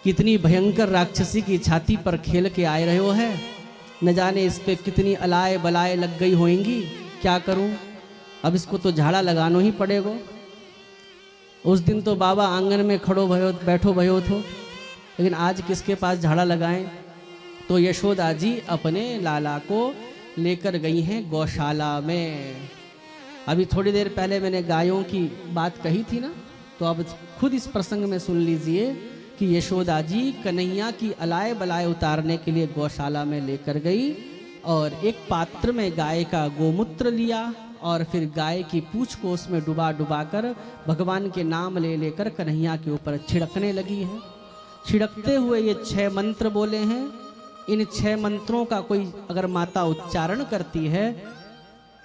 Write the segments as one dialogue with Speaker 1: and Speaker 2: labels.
Speaker 1: कितनी भयंकर राक्षसी की छाती पर खेल के आए रहे हो है। न जाने इस पे कितनी अलाए बलाए लग गई होंगी। क्या करूं, अब इसको तो झाड़ा लगाना ही पड़ेगा। उस दिन तो बाबा आंगन में खड़ो भयो बैठो भयो थो, लेकिन आज किसके पास झाड़ा लगाएं। तो यशोदा जी अपने लाला को लेकर गई हैं गौशाला में। अभी थोड़ी देर पहले मैंने गायों की बात कही थी ना, तो अब खुद इस प्रसंग में सुन लीजिए कि यशोदा जी कन्हैया की अलाए बलाए उतारने के लिए गौशाला में लेकर गई और एक पात्र में गाय का गोमूत्र लिया और फिर गाय की पूंछ को उसमें डुबा डुबा कर भगवान के नाम ले लेकर कन्हैया के ऊपर छिड़कने लगी है। छिड़कते हुए ये 6 मंत्र बोले हैं। इन 6 मंत्रों का कोई अगर माता उच्चारण करती है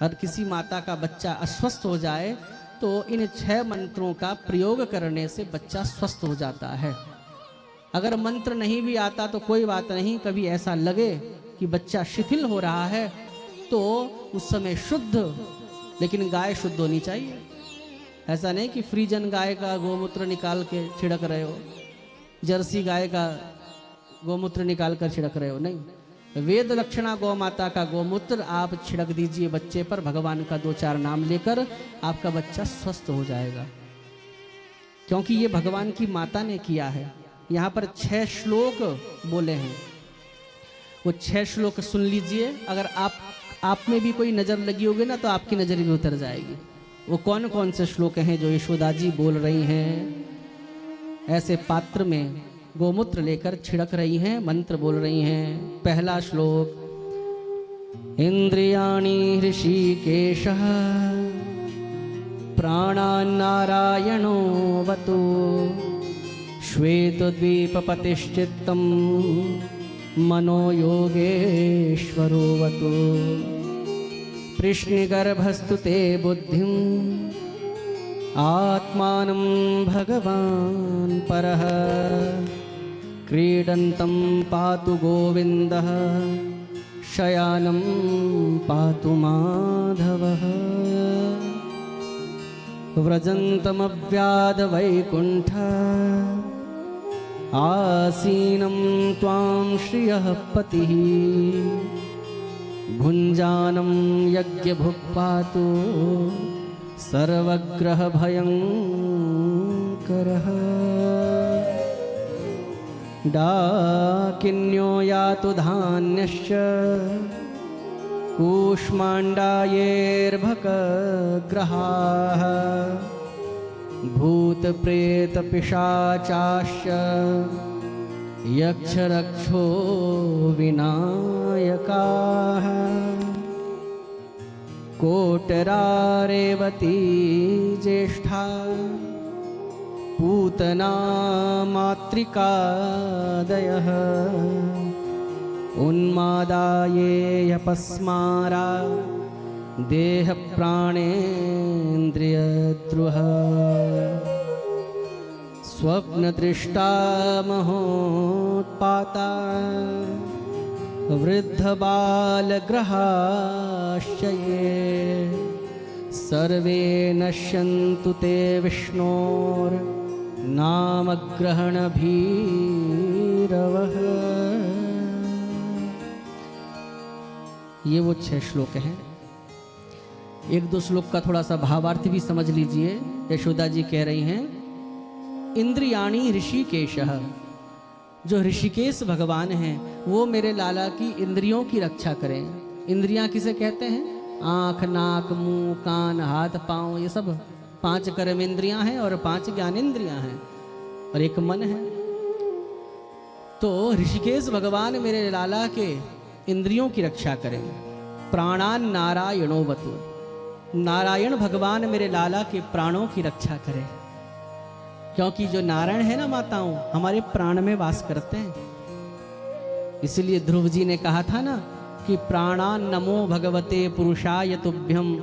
Speaker 1: और किसी माता का बच्चा अस्वस्थ हो जाए तो इन 6 मंत्रों का प्रयोग करने से बच्चा स्वस्थ हो जाता है। अगर मंत्र नहीं भी आता तो कोई बात नहीं, कभी ऐसा लगे कि बच्चा शिथिल हो रहा है तो उस समय शुद्ध, लेकिन गाय शुद्ध होनी चाहिए। ऐसा नहीं कि फ्रीजन गाय का गोमूत्र निकाल के छिड़क रहे हो, जर्सी गाय का गोमूत्र निकाल कर छिड़क रहे हो, नहीं। वेद लक्षणा गौ माता का गोमूत्र आप छिड़क दीजिए बच्चे पर, भगवान का 2-4 नाम लेकर आपका बच्चा स्वस्थ हो जाएगा, क्योंकि ये भगवान की माता ने किया है। यहाँ पर 6 श्लोक बोले हैं, वो 6 श्लोक सुन लीजिए। अगर आप में भी कोई नजर लगी होगी ना तो आपकी नजर भी उतर जाएगी। वो कौन कौन से श्लोक हैं जो यशोदा जी बोल रही हैं, ऐसे पात्र में गोमूत्र लेकर छिड़क रही हैं, मंत्र बोल रही हैं। पहला श्लोक, इंद्रियाणि ऋषिकेशः प्राणान्नारायणो वतु श्वेतद्वीपपतिश्चित्तं मनो योगेश्वरो वतु कृष्णगर्भस्तु ते बुद्धिं आत्मानं भगवान् परः क्रीडन्तं पातु गोविन्दः शयानं पातु माधवः व्रजन्तमव्याधवैकुण्ठ आसीनं त्वां श्रियः पतिः भुञ्जानं यज्ञभुक् पातु सर्वग्रहभयङ्करः डाकिन्यो यातु धान्यश्च कूष्माण्डायैर्भकग्रहाः भूतप्रेतपिशाचाश्च यक्षरक्षो विनायकाः कोटरा रेवती ज्येष्ठा पूतना मातृकादयः उन्मादायेऽपस्मारा देहप्राणेन्द्रियद्रुह स्वप्नदृष्टा महोत्पाता वृद्धबालग्रहाश्च ये सर्वे नश्यन्तु ते विष्णोर्नामग्रहणभीरवः। ये वो 6 श्लोक हैं। 1-2 श्लोक का थोड़ा सा भावार्थ भी समझ लीजिए। यशोदा जी कह रही हैं, इंद्रियाणि ऋषिकेशः, जो ऋषिकेश भगवान हैं वो मेरे लाला की इंद्रियों की रक्षा करें। इंद्रियां किसे कहते हैं? आँख, नाक, मुंह, कान, हाथ, पाँव, ये सब 5 कर्मेंद्रियां हैं और 5 ज्ञानेंद्रियां हैं और एक मन है। तो ऋषिकेश भगवान मेरे लाला के इंद्रियों की रक्षा करें। प्राणान नारायणो वतु, नारायण भगवान मेरे लाला के प्राणों की रक्षा करें, क्योंकि जो नारायण है ना माताओं, हमारे प्राण में वास करते हैं। इसलिए ध्रुव जी ने कहा था ना कि प्राणान नमो भगवते पुरुषाय तुभ्यम,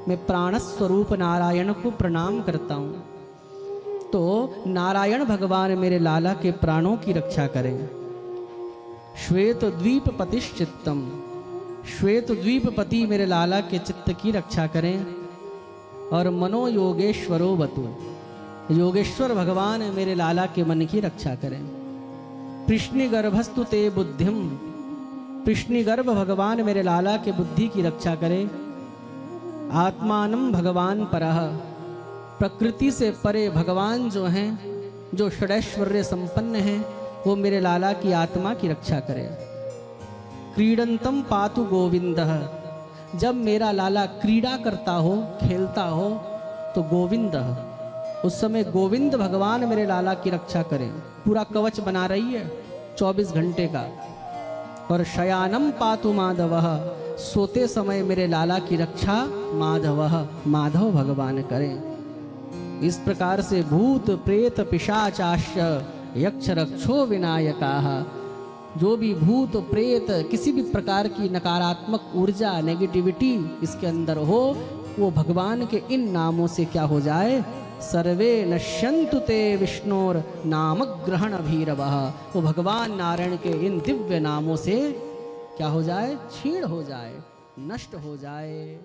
Speaker 1: मैं प्राण स्वरूप नारायण को प्रणाम करता हूँ। तो नारायण भगवान मेरे लाला के प्राणों की रक्षा करें। श्वेत द्वीप पतिश्चित्तम, श्वेत द्वीपपति मेरे लाला के चित्त की रक्षा करें। और मनो योगेश्वरो वतु, योगेश्वर भगवान मेरे लाला के मन की रक्षा करें। कृष्णिगर्भस्तु ते बुद्धिम, कृष्णिगर्भ भगवान मेरे लाला के बुद्धि की रक्षा करे। आत्मानम भगवान परह, प्रकृति से परे भगवान जो हैं, जो षडैश्वर्य संपन्न हैं, वो मेरे लाला की आत्मा की रक्षा करे। क्रीडंतम पातु गोविंदः, जब मेरा लाला क्रीड़ा करता हो, खेलता हो, तो गोविंद, उस समय गोविंद भगवान मेरे लाला की रक्षा करें। पूरा कवच बना रही है 24 घंटे का। और शयानम पातु माधवः, सोते समय मेरे लाला की रक्षा माधवः, माधव भगवान करें। इस प्रकार से भूत प्रेत पिशाचाश्च यक्ष रक्षो विनायकाः, जो भी भूत प्रेत किसी भी प्रकार की नकारात्मक ऊर्जा नेगेटिविटी इसके अंदर हो, वो भगवान के इन नामों से क्या हो जाए, सर्वे नश्यन्तु ते विष्णोर नाम ग्रहण भीरवः, वो भगवान नारायण के इन दिव्य नामों से क्या हो जाए, क्षीण हो जाए, नष्ट हो जाए।